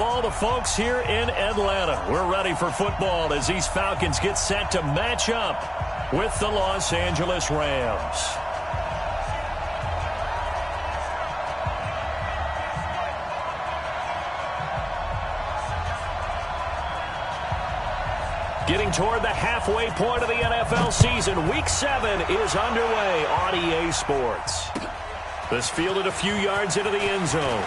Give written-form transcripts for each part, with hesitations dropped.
all the folks here in Atlanta. We're ready for football as these Falcons get set to match up with the Los Angeles Rams. Getting toward the halfway point of the NFL season, Week 7 is underway on EA Sports. This fielded a few yards into the end zone.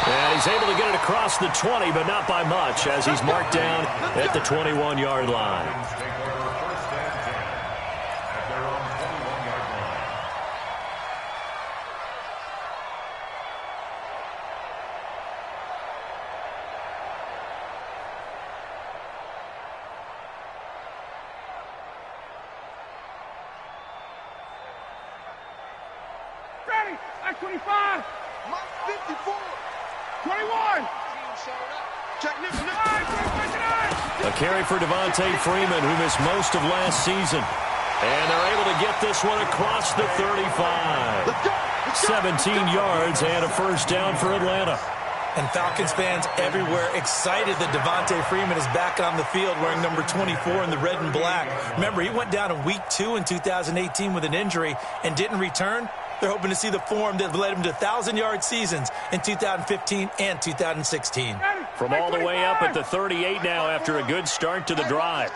And he's able to get it across the 20, but not by much, as he's marked down at the 21-yard line. Ready, at 25, 54, 21. A carry for Devontae Freeman, who missed most of last season. And they're able to get this one across the 35. 17 yards and a first down for Atlanta. And Falcons fans everywhere excited that Devontae Freeman is back on the field wearing number 24 in the red and black. Remember, he went down in Week 2 in 2018 with an injury and didn't return. They're hoping to see the form that led him to 1,000-yard seasons in 2015 and 2016. From all the way up at the 38 now after a good start to the drive.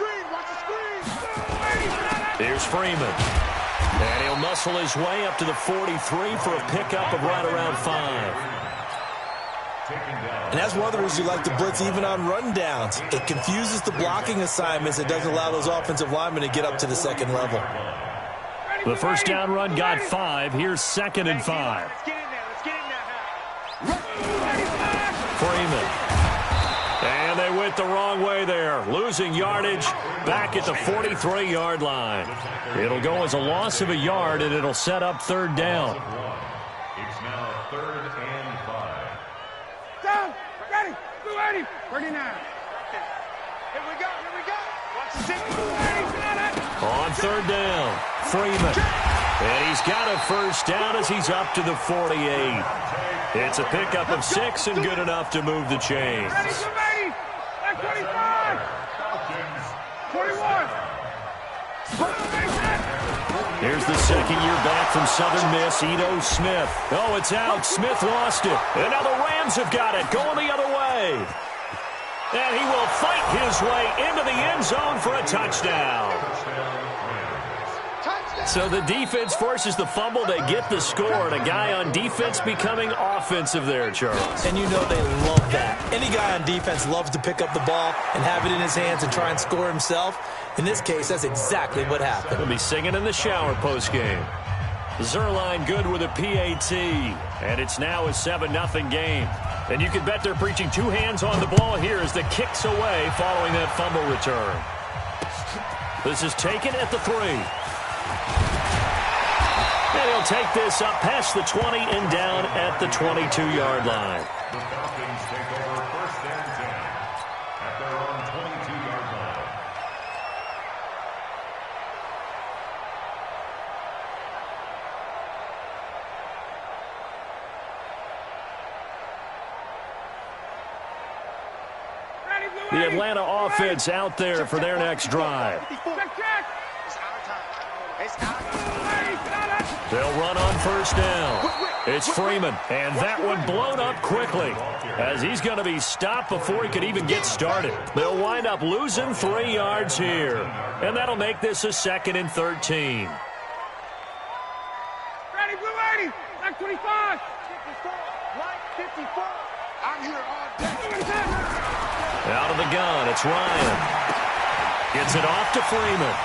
Here's Freeman. And he'll muscle his way up to the 43 for a pickup of right around 5. And that's one of the reasons you like to blitz even on rundowns. It confuses the blocking assignments. It doesn't allow those offensive linemen to get up to the second level. The first down run got 5. Here's 2nd and 5. Freeman. And they went the wrong way there. Losing yardage back at the 43-yard line. It'll go as a loss of a yard, and it'll set up 3rd down. It's now 3rd and 5. Down, ready, 280, 39. Here we go, here we go. Watch the On 3rd down, Freeman. And he's got a first down as he's up to the 48. It's a pickup of 6 and good enough to move the chains. Ready, 280, 25, 21. Here's the second year back from Southern Miss, Ito Smith. Oh, it's out. Smith lost it. And now the Rams have got it, going the other way. And he will fight his way into the end zone for a touchdown. So the defense forces the fumble. They get the score, and a guy on defense becoming offensive there, Charles. And you know they love that. Any guy on defense loves to pick up the ball and have it in his hands and try and score himself. In this case, that's exactly what happened. He'll be singing in the shower postgame. Zerline good with a PAT, and it's now a 7-0 game. And you can bet they're preaching 2 hands on the ball here as the kick's away following that fumble return. This is taken at the 3. And he'll take this up past the 20 and down at the 22-yard line. The Falcons take over 1st and 10 at their own 22-yard line. The Atlanta offense out there for their next drive. They'll run on 1st down. It's Freeman, and that one blown up quickly as he's going to be stopped before he could even get started. They'll wind up losing 3 yards here, and that'll make this a 2nd and 13. Ready, blue 80, like 25, 54, I'm here all day. Out of the gun, it's Ryan. Gets it off to Freeman.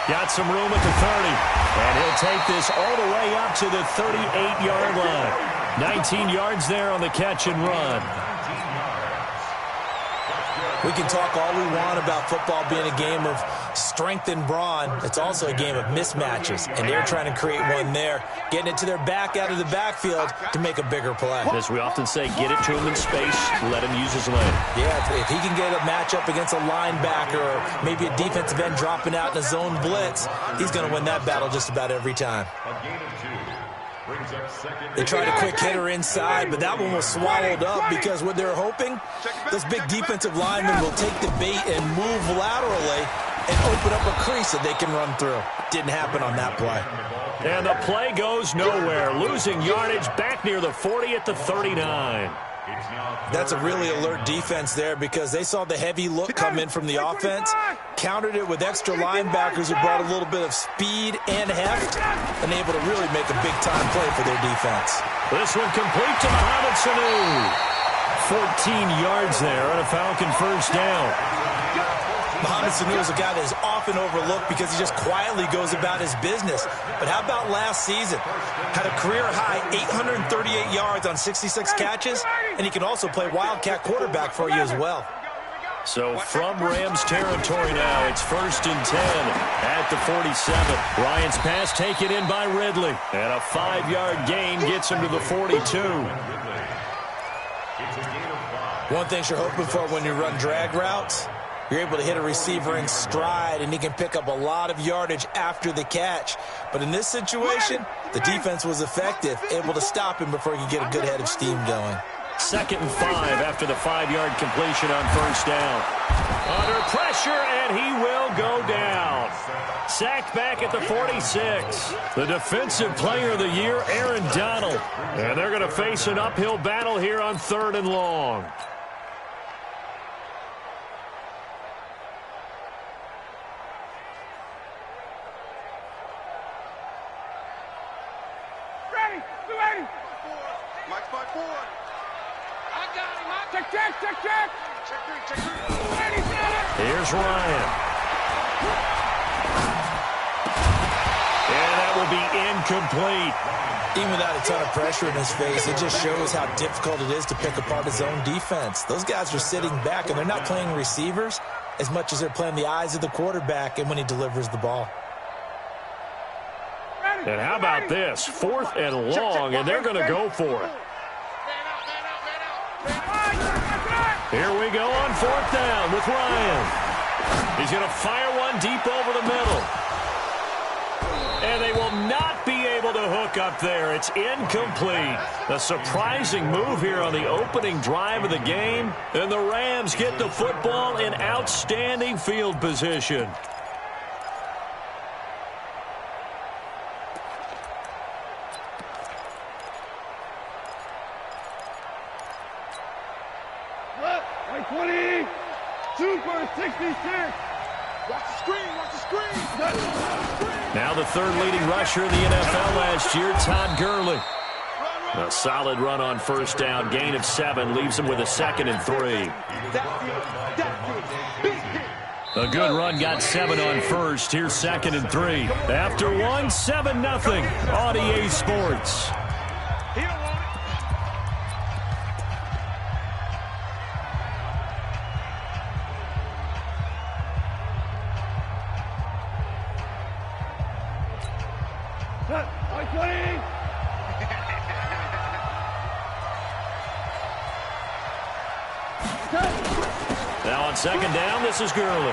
Got some room at the 30. And he'll take this all the way up to the 38-yard line. 19 yards there on the catch and run. We can talk all we want about football being a game of strength and brawn. It's also a game of mismatches, and they're trying to create one there, getting it to their back out of the backfield to make a bigger play. As we often say, get it to him in space, let him use his leg. Yeah, if he can get a matchup against a linebacker or maybe a defensive end dropping out in a zone blitz, he's going to win that battle just about every time. A gain of 2 brings They tried a quick hitter inside, but that one was swallowed up because what they're hoping, those big defensive linemen will take the bait and move laterally and open up a crease that they can run through. Didn't happen on that play. And the play goes nowhere, losing yardage back near the 40 at the 39. That's a really alert defense there because they saw the heavy look come in from the offense, countered it with extra linebackers who brought a little bit of speed and heft, and able to really make a big-time play for their defense. This one complete to Mohamed Sanu. 14 yards there on a Falcon first down. Mohamed Sanu is a guy that is often overlooked because he just quietly goes about his business. But how about last season? Had a career-high 838 yards on 66 catches, and he can also play Wildcat quarterback for you as well. So from Rams territory now, it's 1st and 10 at the 47. Ryan's pass taken in by Ridley, and a 5-yard gain gets him to the 42. One thing you're hoping for when you run drag routes, you're able to hit a receiver in stride, and he can pick up a lot of yardage after the catch. But in this situation, the defense was effective, able to stop him before he could get a good head of steam going. 2nd and 5 after the 5-yard completion on first down. Under pressure, and he will go down. Sacked back at the 46. The defensive player of the year, Aaron Donald. And they're going to face an uphill battle here on 3rd and long. Mike's by 4. I got him. Check. Here's Ryan. And that will be incomplete. Even without a ton of pressure in his face, it just shows how difficult it is to pick apart his own defense. Those guys are sitting back, and they're not playing receivers as much as they're playing the eyes of the quarterback and when he delivers the ball. And how about this? 4th and long, and they're going to go for it. Here we go on 4th down with Ryan. He's going to fire one deep over the middle. And they will not be able to hook up there. It's incomplete. A surprising move here on the opening drive of the game. And the Rams get the football in outstanding field position. Now the 3rd leading rusher in the NFL last year, Todd Gurley. A solid run on first down, gain of 7, leaves him with a 2nd and 3. A good run, got 7 on first. Here's 2nd and 3. After 1, 7-0 on EA Sports. Now on 2nd down, this is Gurley.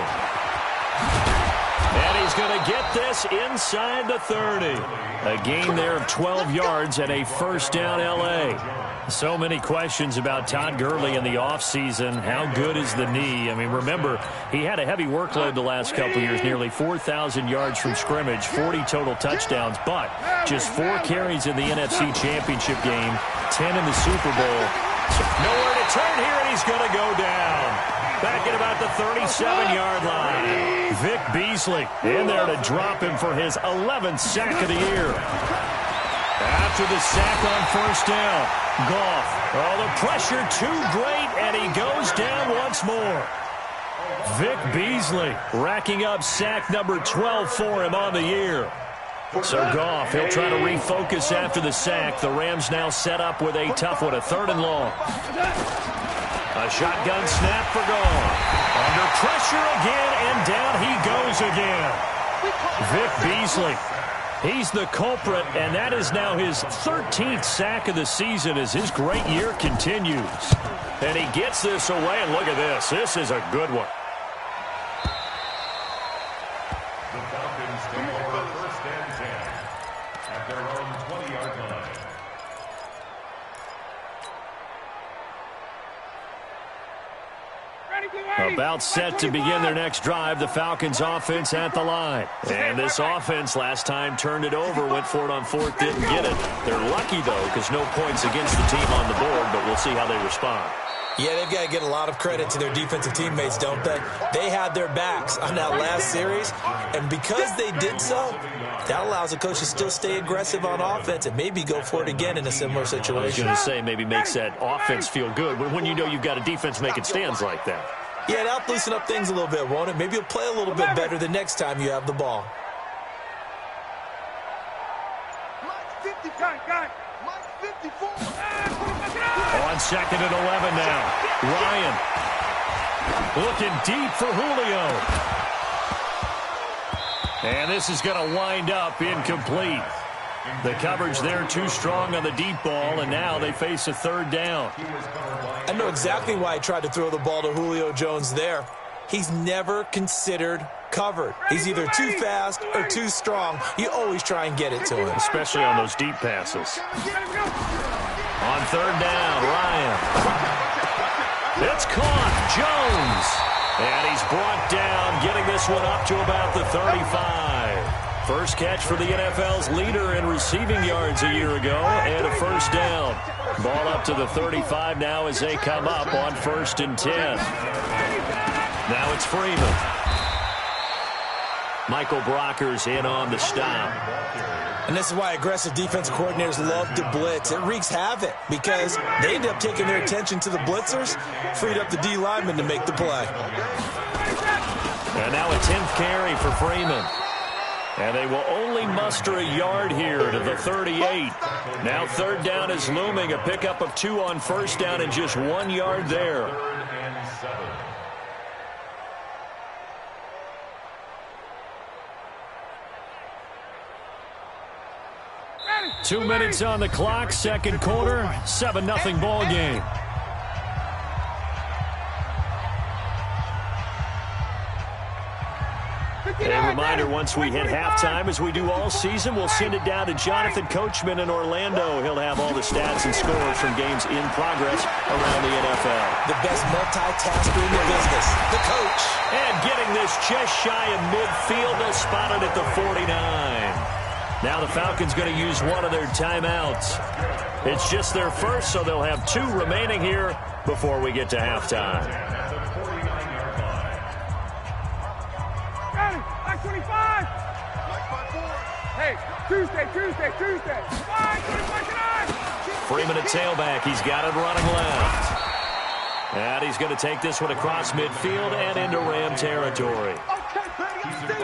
And he's going to get this inside the 30. A gain there of 12 yards and a first down L.A. So many questions about Todd Gurley in the offseason. How good is the knee? I mean, remember, he had a heavy workload the last couple years, nearly 4,000 yards from scrimmage, 40 total touchdowns, but just 4 carries in the NFC Championship game, 10 in the Super Bowl. So nowhere to turn here, and he's going to go down. Back at about the 37-yard line. Vic Beasley in there to drop him for his 11th sack of the year. After the sack on first down, Goff. Oh, the pressure too great, and he goes down once more. Vic Beasley racking up sack number 12 for him on the year. So Goff, he'll try to refocus after the sack. The Rams now set up with a tough one, a 3rd and long. A shotgun snap for Goff. Under pressure again, and down he goes again. Vic Beasley, he's the culprit, and that is now his 13th sack of the season as his great year continues. And he gets this away, and look at this. This is a good one. The Falcons take over 1st and 10 at their own 20-yard line. About set to begin their next drive, the Falcons offense at the line. And this offense last time turned it over, went for it on fourth, didn't get it. They're lucky, though, because no points against the team on the board, but we'll see how they respond. Yeah, they've got to get a lot of credit to their defensive teammates, don't they? They had their backs on that last series, and because they did so, that allows the coach to still stay aggressive on offense and maybe go for it again in a similar situation. I was going to say maybe makes that offense feel good when you know you've got a defense making stands like that. Yeah, that'll loosen up things a little bit, won't it? Maybe you'll play a little bit better the next time you have the ball. On second and 11 now. Ryan looking deep for Julio. And this is going to wind up incomplete. The coverage there too strong on the deep ball, and now they face a third down. I know exactly why I tried to throw the ball to Julio Jones there. He's never considered covered. He's either too fast or too strong. You always try and get it to him. Especially on those deep passes. On third down, Ryan. It's caught. Jones. And he's brought down, getting this one up to about the 35. First catch for the NFL's leader in receiving yards a year ago, and a first down. Ball up to the 35 now as they come up on 1st and 10. Now it's Freeman. Michael Brocker's in on the stop. And this is why aggressive defensive coordinators love to blitz. It wreaks havoc because they end up taking their attention to the blitzers, freed up the D lineman to make the play. And now a 10th carry for Freeman. And they will only muster a yard here to the 38. Now third down is looming. A pickup of 2 on first down and just 1 yard there. 2 minutes on the clock, second quarter, 7-0 ball game. And a reminder, once we hit halftime, as we do all season, we'll send it down to Jonathan Coachman in Orlando. He'll have all the stats and scores from games in progress around the NFL. The best multitasker in the business, the coach. And getting this just shy of midfield, they'll spot it at the 49. Now the Falcons going to use one of their timeouts. It's just their first, so they'll have 2 remaining here before we get to halftime. Back 25. Hey, Tuesday. Freeman at tailback. He's got it running left. And he's going to take this one across midfield and into Ram territory.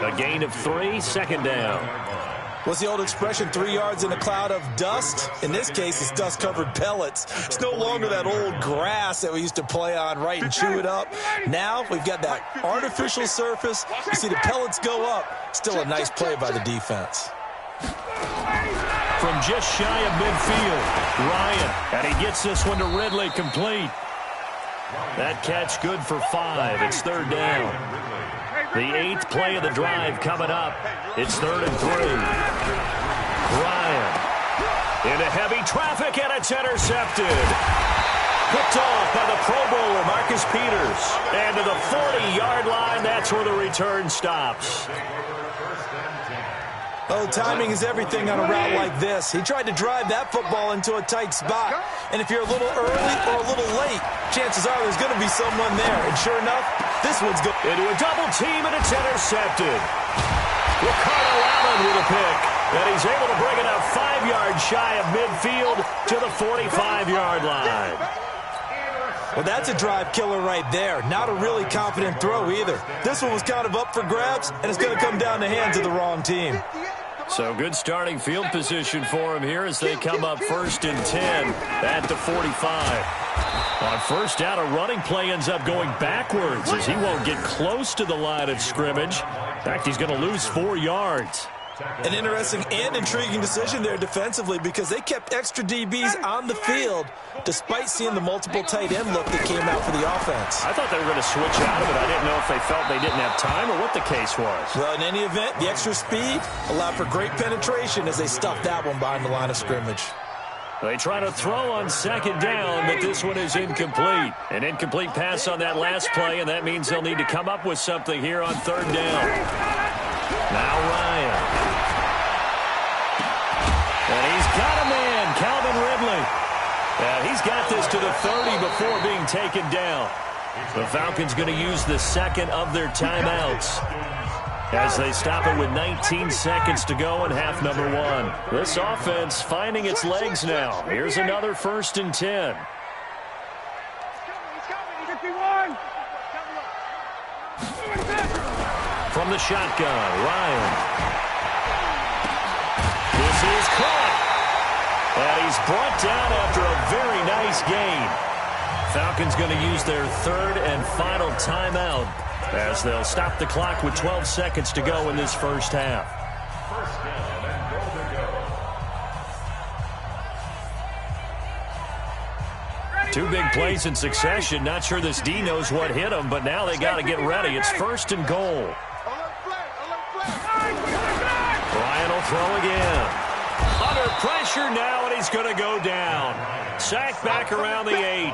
A gain of 3, second down. What's the old expression, 3 yards in a cloud of dust? In this case, it's dust-covered pellets. It's no longer that old grass that we used to play on, right, and chew it up. Now we've got that artificial surface. You see the pellets go up. Still a nice play by the defense. From just shy of midfield, Ryan. And he gets this one to Ridley complete. That catch good for 5. It's third down. The 8th play of the drive coming up. It's 3rd and 3. Ryan into heavy traffic, and it's intercepted. Picked off by the Pro Bowler, Marcus Peters. And to the 40-yard line, that's where the return stops. Oh, timing is everything on a route like this. He tried to drive that football into a tight spot. And if you're a little early or a little late, chances are there's going to be someone there. And sure enough, this one's going into a double team, and it's intercepted. Ricardo Allen with a pick. And he's able to bring it up 5 yards shy of midfield to the 45-yard line. Well, that's a drive killer right there. Not a really confident throw either. This one was kind of up for grabs, and it's going to come down the hands of the wrong team. So good starting field position for him here as they come up 1st and 10 at the 45. On first down, a running play ends up going backwards as he won't get close to the line of scrimmage. In fact, he's going to lose 4 yards. An interesting and intriguing decision there defensively because they kept extra DBs on the field despite seeing the multiple tight end look that came out for the offense. I thought they were going to switch out of it. I didn't know if they felt they didn't have time or what the case was. Well, in any event, the extra speed allowed for great penetration as they stuffed that one behind the line of scrimmage. They try to throw on second down, but this one is incomplete. An incomplete pass on that last play, and that means they'll need to come up with something here on third down. Now Ryan. And he's got a man, Calvin Ridley. And he's got this to the 30 before being taken down. The Falcons going to use the second of their timeouts as they stop it with 19 seconds to go in half number 1. This offense finding its legs now. Here's another 1st and 10. 51. From the shotgun, Ryan. This is caught. And he's brought down after a very nice gain. Falcons going to use their 3rd and final timeout as they'll stop the clock with 12 seconds to go in this first half. First down and goal to go. Two big plays in succession. Not sure this D knows what hit him, but now they got to get ready. It's 1st and goal. Ryan will throw again. Under pressure now, and he's going to go down. Sacked back around the 8. A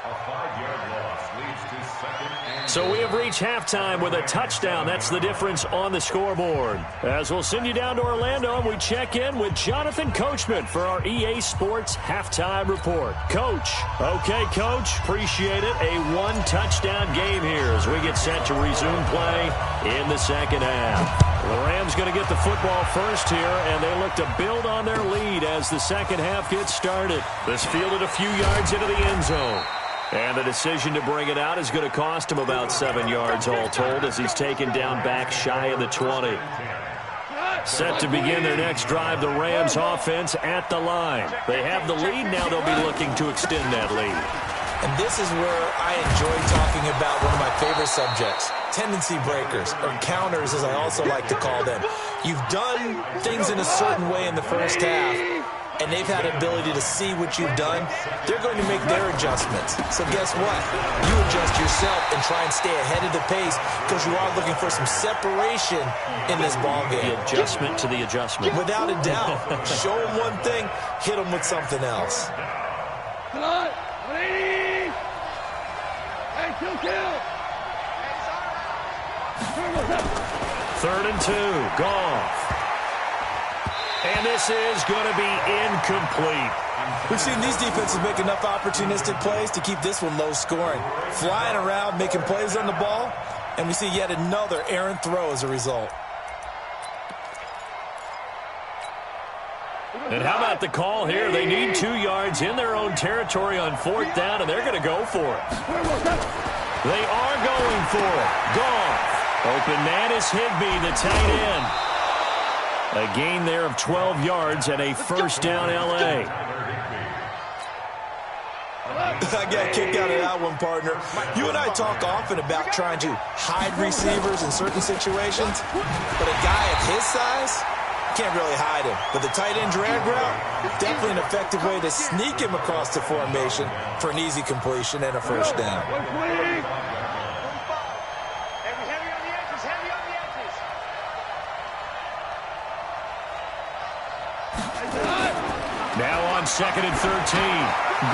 5-yard loss leads to 2nd and So we have reached halftime with a touchdown. That's the difference on the scoreboard. As we'll send you down to Orlando, and we check in with Jonathan Coachman for our EA Sports Halftime Report. Coach. Okay, Coach. Appreciate it. A 1-touchdown game here as we get set to resume play in the second half. The Rams going to get the football first here, and they look to build on their lead as the second half gets started. This fielded a few yards into the end zone. And the decision to bring it out is going to cost him about 7 yards all told as he's taken down back shy of the 20. Set to begin their next drive, the Rams offense at the line. They have the lead. Now they'll be looking to extend that lead. And this is where I enjoy talking about one of my favorite subjects, tendency breakers, or counters as I also like to call them. You've done things in a certain way in the first half, and they've had the ability to see what you've done. They're going to make their adjustments. So guess what? You adjust yourself and try and stay ahead of the pace because you are looking for some separation in this ballgame. The adjustment to the adjustment. Without a doubt. Show them one thing, hit them with something else. Come on. 180. Hey, kill. 3rd and 2. Goff. And this is going to be incomplete. We've seen these defenses make enough opportunistic plays to keep this one low scoring. Flying around, making plays on the ball, and we see yet another errant throw as a result. And how about the call here? They need 2 yards in their own territory on 4th down, and they're going to go for it. They are going for it. Goff. Open man is Higbee, the tight end. A gain there of 12 yards and a 1st down L.A. I got a kick out of that one, partner. You and I talk often about trying to hide receivers in certain situations, but a guy at his size can't really hide him. But the tight end drag route, definitely an effective way to sneak him across the formation for an easy completion and a 1st down. Now on 2nd and 13.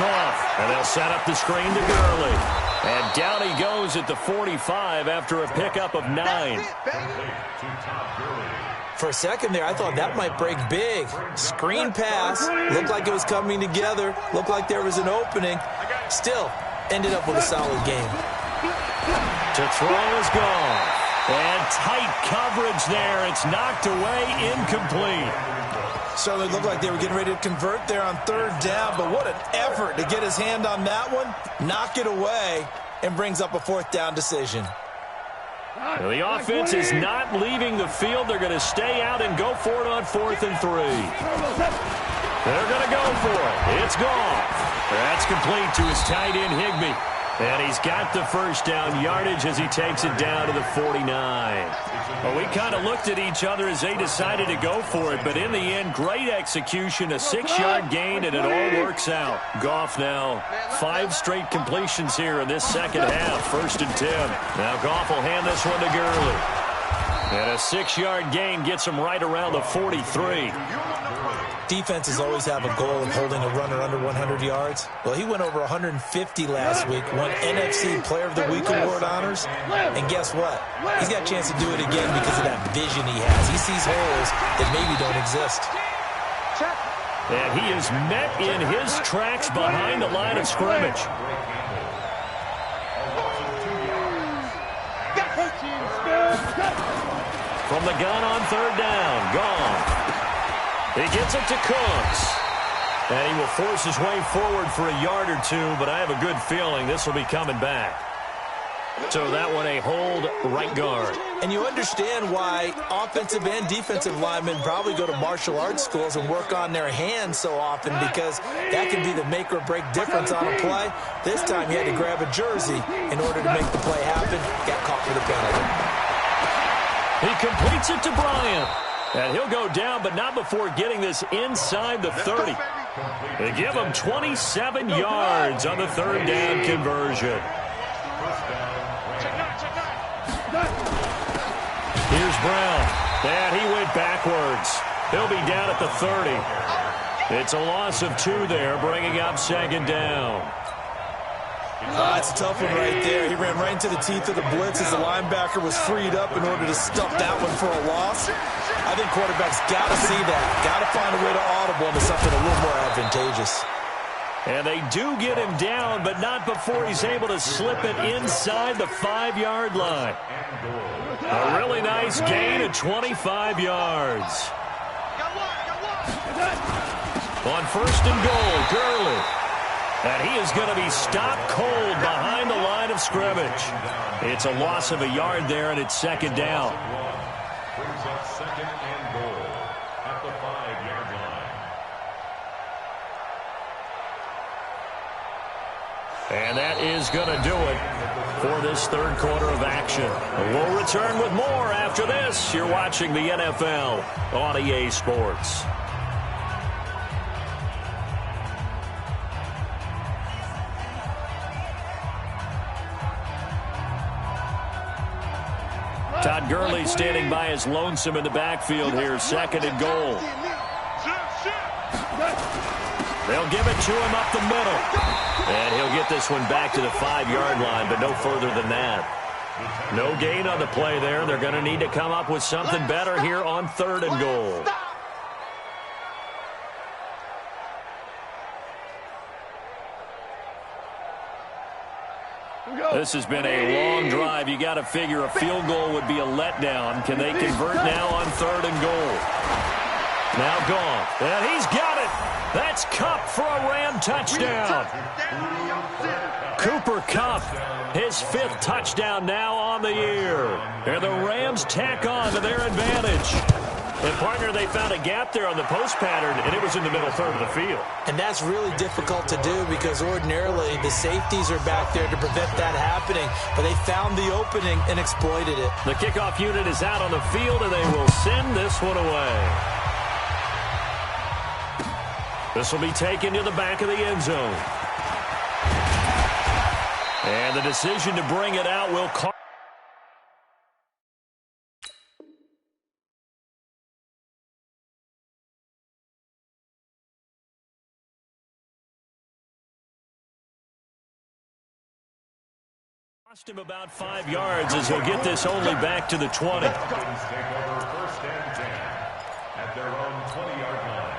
Goff. And they'll set up the screen to Gurley. And down he goes at the 45 after a pickup of 9. For a second there, I thought that might break big. Screen pass. Looked like it was coming together. Looked like there was an opening. Still, ended up with a solid game. To throw is Goff. And tight coverage there. It's knocked away, incomplete. Certainly looked like they were getting ready to convert there on 3rd down, but what an effort to get his hand on that one, knock it away, and brings up a 4th down decision. Now the offense is not leaving the field. They're going to stay out and go for it on 4th and 3. They're going to go for it. It's Goff. That's complete to his tight end, Higbee. And he's got the 1st down yardage as he takes it down to the 49. Well, we kind of looked at each other as they decided to go for it, but in the end, great execution, a 6-yard gain, and it all works out. Goff now 5 straight completions here in this second half, 1st and 10. Now Goff will hand this one to Gurley. And a 6-yard gain gets him right around the 43. Defenses always have a goal of holding a runner under 100 yards. Well, he went over 150 last week, won NFC Player of the Week award honors. And guess what? He's got a chance to do it again because of that vision he has. He sees holes that maybe don't exist. And he is met in his tracks behind the line of scrimmage. From the gun on third down, gone. He gets it to Cooks. And he will force his way forward for a yard or two, but I have a good feeling this will be coming back. So that one a hold right guard. And you understand why offensive and defensive linemen probably go to martial arts schools and work on their hands so often, because that can be the make or break difference on a play. This time he had to grab a jersey in order to make the play happen. Got caught for the penalty. He completes it to Bryant. And he'll go down, but not before getting this inside the 30. They give him 27 yards on the third down conversion. Here's Brown. And he went backwards. He'll be down at the 30. It's a loss of 2 there, bringing up second down. That's a tough one right there. He ran right into the teeth of the blitz as the linebacker was freed up in order to stuff that one for a loss. I think quarterbacks got to see that. Got to find a way to audible into something a little more advantageous. And they do get him down, but not before he's able to slip it inside the 5-yard line. A really nice gain of 25 yards. On first and goal, Gurley. And he is going to be stopped cold behind the line of scrimmage. It's a loss of a yard there, and it's second down. Brings up second and goal at the 5-yard line. And that is going to do it for this third quarter of action. We'll return with more after this. You're watching the NFL on EA Sports. Todd Gurley standing by his lonesome in the backfield here, second and goal. They'll give it to him up the middle. And he'll get this one back to the 5-yard line, but no further than that. No gain on the play there. They're going to need to come up with something better here on third and goal. This has been a long drive. You got to figure a field goal would be a letdown. Can they convert now on third and goal? Now gone. And he's got it. That's Kupp for a Ram touchdown. Cooper Kupp, his 5th touchdown now on the year. And the Rams tack on to their advantage. And, partner, they found a gap there on the post pattern, and it was in the middle third of the field. And that's really difficult to do because ordinarily the safeties are back there to prevent that happening. But they found the opening and exploited it. The kickoff unit is out on the field, and they will send this one away. This will be taken to the back of the end zone. And the decision to bring it out will cost. Cost him about 5 yards as he'll get this only back to the 20. Take over first and 10 at their own 20-yard line.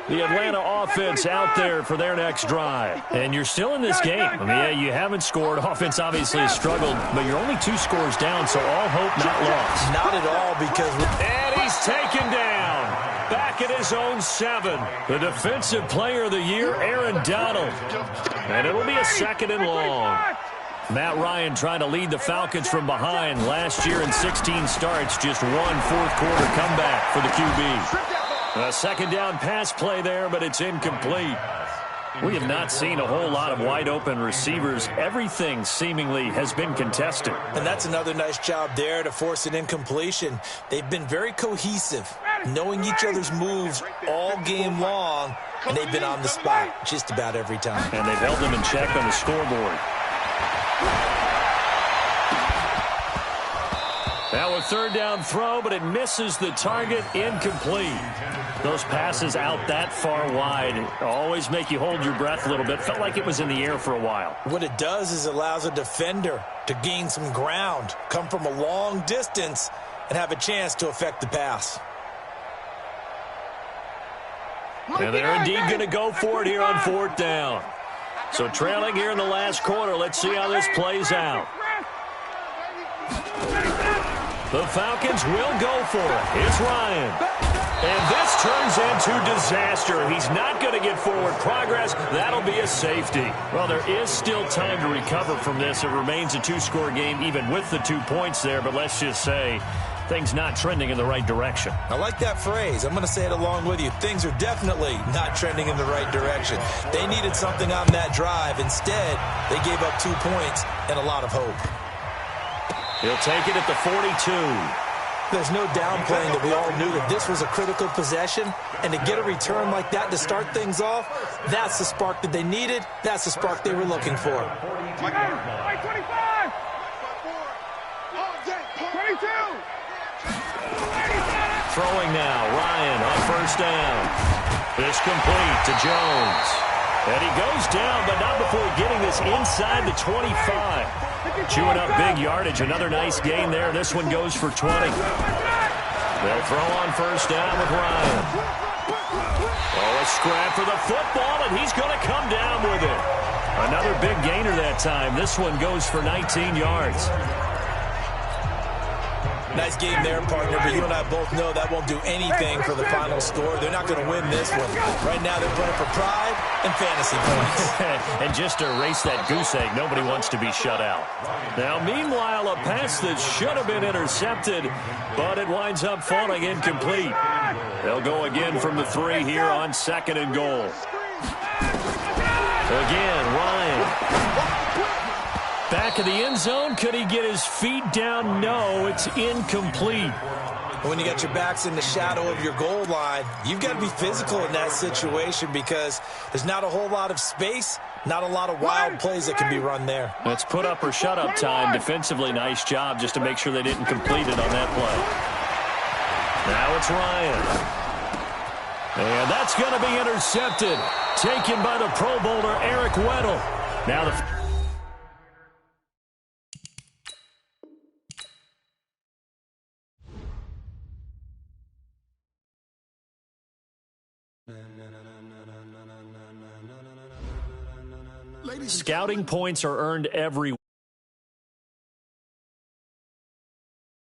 The Atlanta offense out there for their next drive. And you're still in this game. I mean, yeah, you haven't scored. Offense obviously has struggled, but you're only 2 scores down, so all hope not lost. Not at all, because... And he's taken down. Back at his own 7. The defensive player of the year, Aaron Donald. And it'll be a second and long. Matt Ryan trying to lead the Falcons from behind. Last year in 16 starts, just 1 fourth-quarter comeback for the QB. A second down pass play there, but it's incomplete. We have not seen a whole lot of wide-open receivers. Everything seemingly has been contested. And that's another nice job there to force an incompletion. They've been very cohesive, knowing each other's moves all game long, and they've been on the spot just about every time. And they've held them in check on the scoreboard. Now a third down throw, but it misses the target, incomplete. Those passes out that far wide always make you hold your breath a little bit. Felt like it was in the air for a while. What it does is allows a defender to gain some ground, come from a long distance, and have a chance to affect the pass. And they're indeed going to go for it here on fourth down. So trailing here in the last quarter, let's see how this plays out. The Falcons will go for it. It's Ryan. And this turns into disaster. He's not going to get forward progress. That'll be a safety. Well, there is still time to recover from this. It remains a two-score game even with the 2 points there. But let's just say things not trending in the right direction. I like that phrase. I'm going to say it along with you. Things are definitely not trending in the right direction. They needed something on that drive. Instead, they gave up 2 points and a lot of hope. He'll take it at the 42. There's no downplaying that we all knew that this was a critical possession, and to get a return like that to start things off, that's the spark that they needed. That's the spark they were looking for. 25! 22! Throwing now, Ryan on first down. This complete to Jones. And he goes down, but not before getting this inside the 25. Chewing up big yardage. Another nice gain there. This one goes for 20. They'll throw on first down with Ryan. Oh, a scrap for the football, and he's going to come down with it. Another big gainer that time. This one goes for 19 yards. Nice game there, partner, but you and I both know that won't do anything for the final score. They're not going to win this one. Right now they're playing for pride and fantasy points. And just to erase that goose egg, nobody wants to be shut out. Now, meanwhile, a pass that should have been intercepted, but it winds up falling incomplete. They'll go again from the 3 here on second and goal. Again, Ryan. Back of the end zone. Could he get his feet down? No, it's incomplete. When you got your backs in the shadow of your goal line, you've got to be physical in that situation because there's not a whole lot of space, not a lot of wild plays that can be run there. It's put up or shut up time. Defensively, nice job just to make sure they didn't complete it on that play. Now it's Ryan. And that's going to be intercepted. Taken by the Pro Bowler, Eric Weddle. Now the... Scouting points are earned every